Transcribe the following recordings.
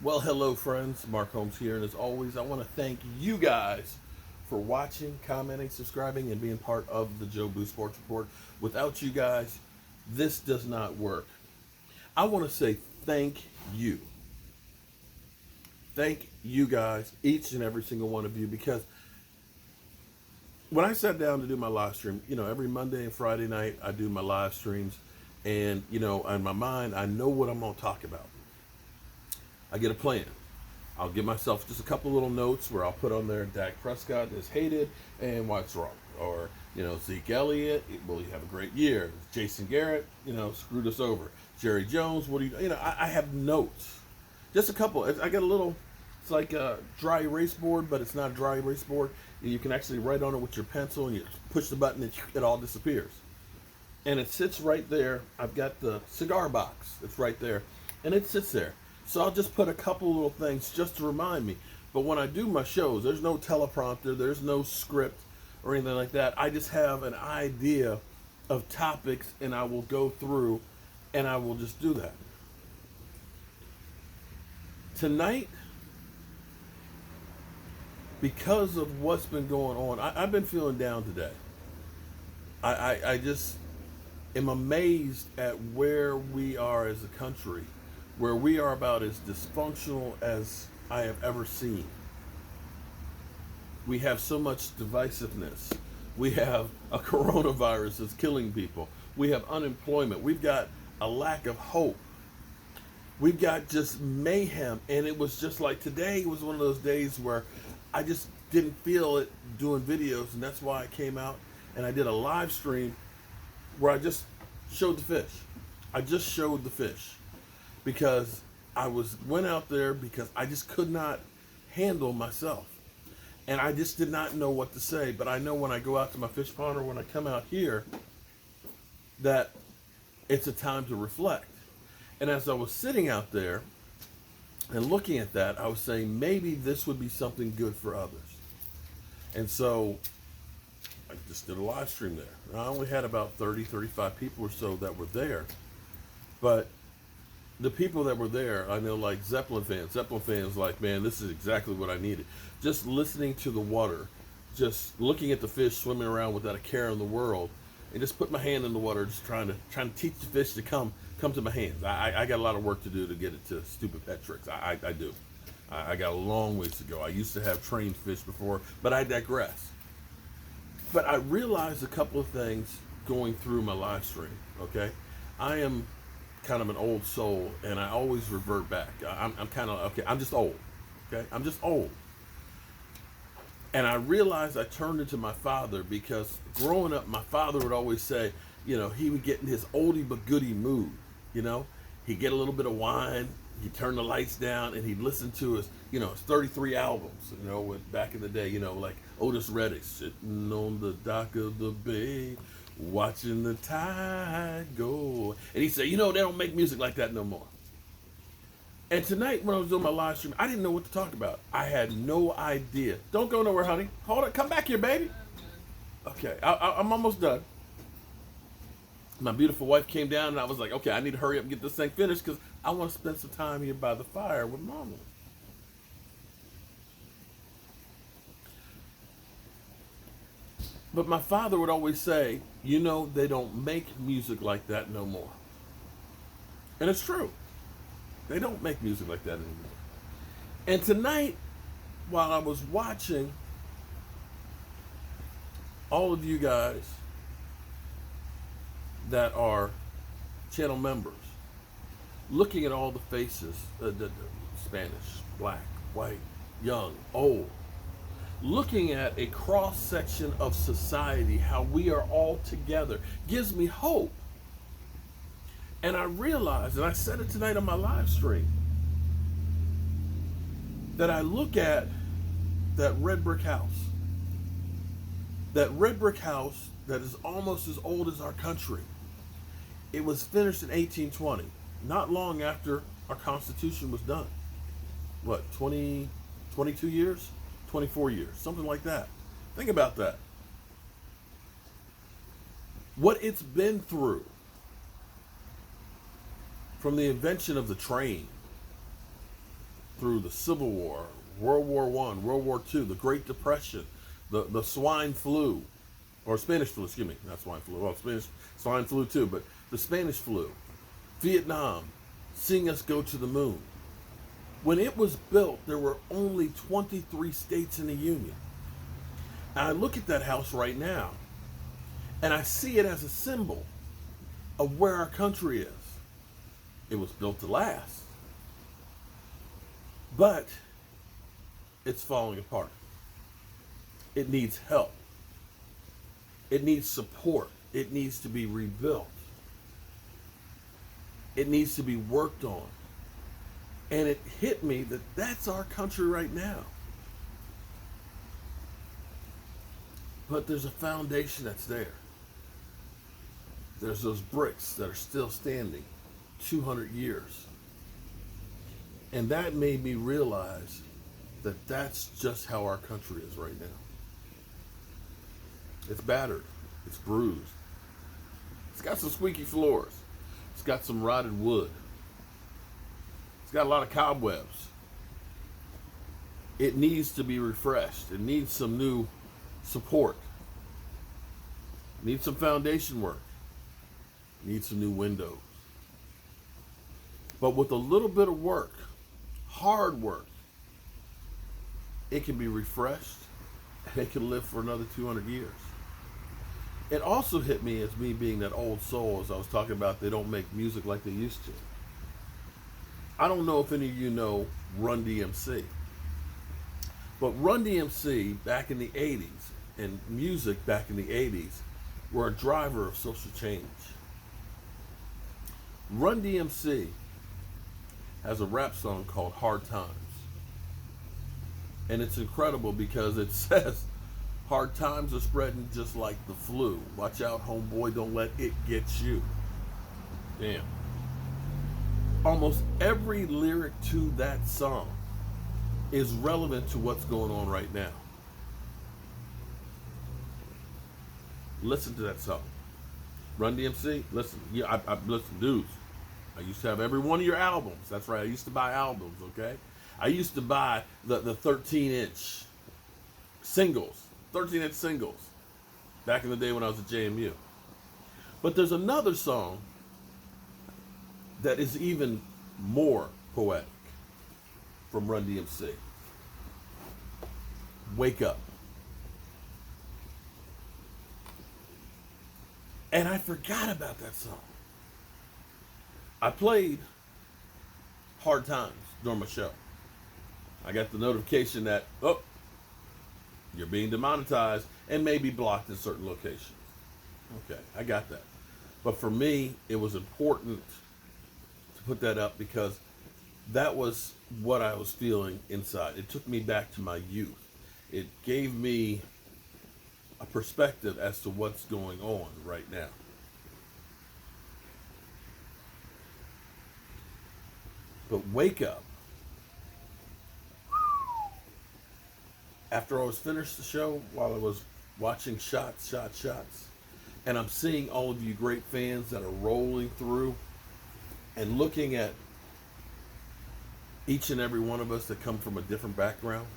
Well, hello, friends. Mark Holmes here, and as always, I want to thank you guys for watching, commenting, subscribing, and being part of the Joe Boo Sports Report. Without you guys, this does not work. I want to say thank you. Thank you guys, each and every single one of you, because when I sat down to do my live stream, every Monday and Friday night, I do my live streams, and, in my mind, I know what I'm going to talk about. I get a plan. I'll give myself just a couple little notes where I'll put on there Dak Prescott is hated and why it's wrong. Or, Zeke Elliott, will he have a great year? Jason Garrett, screwed us over. Jerry Jones, what do I have notes. Just a couple. I got a little, it's like a dry erase board, but it's not a dry erase board. You can actually write on it with your pencil and you push the button and it all disappears. And it sits right there. I've got the cigar box. It's right there. And it sits there. So I'll just put a couple little things just to remind me. But when I do my shows, there's no teleprompter, there's no script or anything like that. I just have an idea of topics and I will go through and I will just do that. Tonight, because of what's been going on, I've been feeling down today. I just am amazed at where we are as a country, where we are about as dysfunctional as I have ever seen. We have so much divisiveness. We have a coronavirus that's killing people. We have unemployment. We've got a lack of hope. We've got just mayhem. And it was just like today was one of those days where I just didn't feel it doing videos. And that's why I came out and I did a live stream where I just showed the fish. I just showed the fish because went out there because I just could not handle myself. And I just did not know what to say. But I know when I go out to my fish pond or when I come out here that it's a time to reflect. And as I was sitting out there and looking at that, I was saying maybe this would be something good for others. And so I just did a live stream there. I only had about 30, 35 people or so that were there. But the people that were there, I know like Zeppelin fans like, man, this is exactly what I needed. Just listening to the water, just looking at the fish swimming around without a care in the world, and just put my hand in the water, just trying to teach the fish to come to my hands. I got a lot of work to do to get it to stupid pet tricks. I do. I got a long ways to go. I used to have trained fish before, but I digress. But I realized a couple of things going through my live stream, okay? I am kind of an old soul, and I always revert back. I'm kind of, okay, I'm just old, okay? I'm just old. And I realized I turned into my father because growing up, my father would always say, he would get in his oldie but goodie mood, He'd get a little bit of wine, he'd turn the lights down, and he'd listen to his 33 albums, with back in the day, like Otis Redding, sitting on the dock of the bay, watching the tide go. And he'd say, they don't make music like that no more. And tonight, when I was doing my live stream, I didn't know what to talk about. I had no idea. Don't go nowhere, honey. Hold it. Come back here, baby. Okay, I'm almost done. My beautiful wife came down, and I was like, okay, I need to hurry up and get this thing finished because I want to spend some time here by the fire with Mama. But my father would always say, they don't make music like that no more. And it's true. They don't make music like that anymore. And tonight, while I was watching all of you guys that are channel members, looking at all the faces, the Spanish, black, white, young, old, looking at a cross section of society, how we are all together, gives me hope. And I realized, and I said it tonight on my live stream, that I look at that red brick house. That red brick house that is almost as old as our country. It was finished in 1820, not long after our Constitution was done. What, 22 years? 24 years, something like that. Think about that. What it's been through, from the invention of the train, through the Civil War, World War One, World War Two, the Great Depression, the swine flu, or Spanish flu, excuse me, not swine flu, well, Spanish swine flu too, but the Spanish flu, Vietnam, seeing us go to the moon. When it was built, there were only 23 states in the Union. And I look at that house right now, and I see it as a symbol of where our country is. It was built to last, but it's falling apart. It needs help. It needs support. It needs to be rebuilt. It needs to be worked on. And it hit me that that's our country right now. But there's a foundation that's there. There's those bricks that are still standing 200 years. And that made me realize that that's just how our country is right now. It's battered. It's bruised. It's got some squeaky floors. It's got some rotted wood. It's got a lot of cobwebs. It needs to be refreshed. It needs some new support. It needs some foundation work. It needs some new windows. But with a little bit of work, hard work, it can be refreshed and it can live for another 200 years. It also hit me as me being that old soul, as I was talking about, they don't make music like they used to. I don't know if any of you know Run DMC. But Run DMC back in the 80s and music back in the 80s were a driver of social change. Run DMC has a rap song called Hard Times. And it's incredible because it says, hard times are spreading just like the flu. Watch out, homeboy, don't let it get you. Damn. Almost every lyric to that song is relevant to what's going on right now. Listen to that song. Run DMC, listen. Yeah, I listen, dudes. I used to have every one of your albums. That's right, I used to buy albums, okay? I used to buy the 13-inch singles, 13-inch singles, back in the day when I was at JMU. But there's another song that is even more poetic from Run DMC. Wake Up. And I forgot about that song. I played Hard Times during my show. I got the notification that, oh, you're being demonetized and maybe blocked in certain locations. Okay, I got that. But for me, it was important to put that up because that was what I was feeling inside. It took me back to my youth. It gave me a perspective as to what's going on right now. But Wake Up. After I was finished the show, while I was watching shots, and I'm seeing all of you great fans that are rolling through and looking at each and every one of us that come from a different background,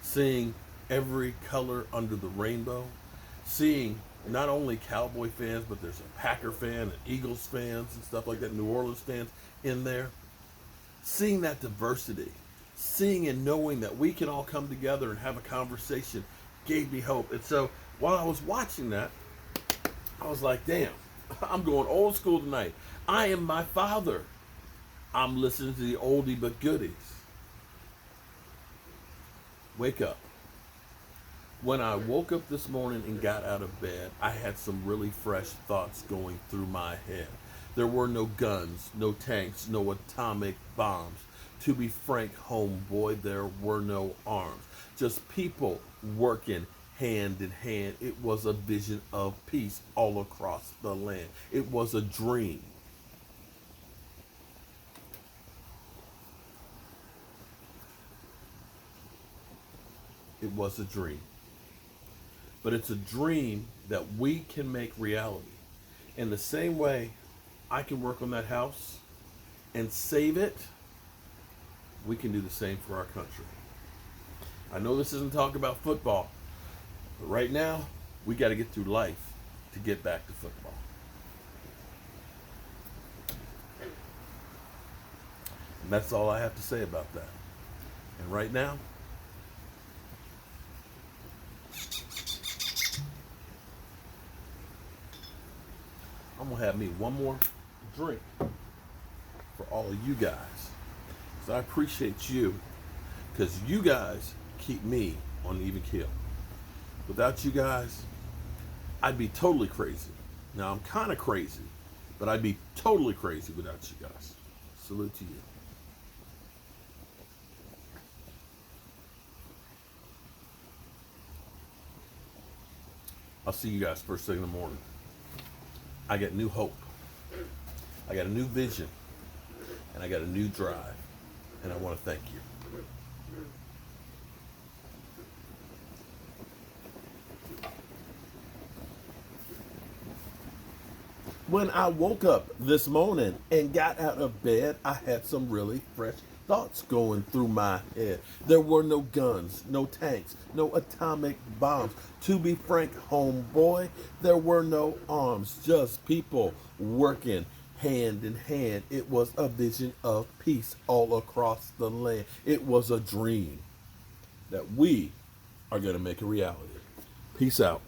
seeing every color under the rainbow, seeing not only Cowboy fans, but there's a Packer fan and Eagles fans and stuff like that, New Orleans fans in there. Seeing that diversity, seeing and knowing that we can all come together and have a conversation gave me hope. And so while I was watching that, I was like, damn, I'm going old school tonight. I am my father. I'm listening to the oldie but goodies. Wake Up. When I woke up this morning and got out of bed, I had some really fresh thoughts going through my head. There were no guns, no tanks, no atomic bombs. To be frank, homeboy, there were no arms. Just people working hand in hand. It was a vision of peace all across the land. It was a dream. It was a dream. But it's a dream that we can make reality. In the same way I can work on that house and save it, we can do the same for our country. I know this isn't talk about football, but right now, we got to get through life to get back to football. And that's all I have to say about that. And right now, I'm going to have me one more drink for all of you guys. Because I appreciate you. Because you guys keep me on an even keel. Without you guys, I'd be totally crazy. Now, I'm kind of crazy, but I'd be totally crazy without you guys. Salute to you. I'll see you guys first thing in the morning. I got new hope. I got a new vision. And I got a new drive. And I want to thank you. When I woke up this morning and got out of bed, I had some really fresh thoughts going through my head. There were no guns, no tanks, no atomic bombs. To be frank, homeboy, there were no arms, just people working hand in hand. It was a vision of peace all across the land. It was a dream that we are going to make a reality. Peace out.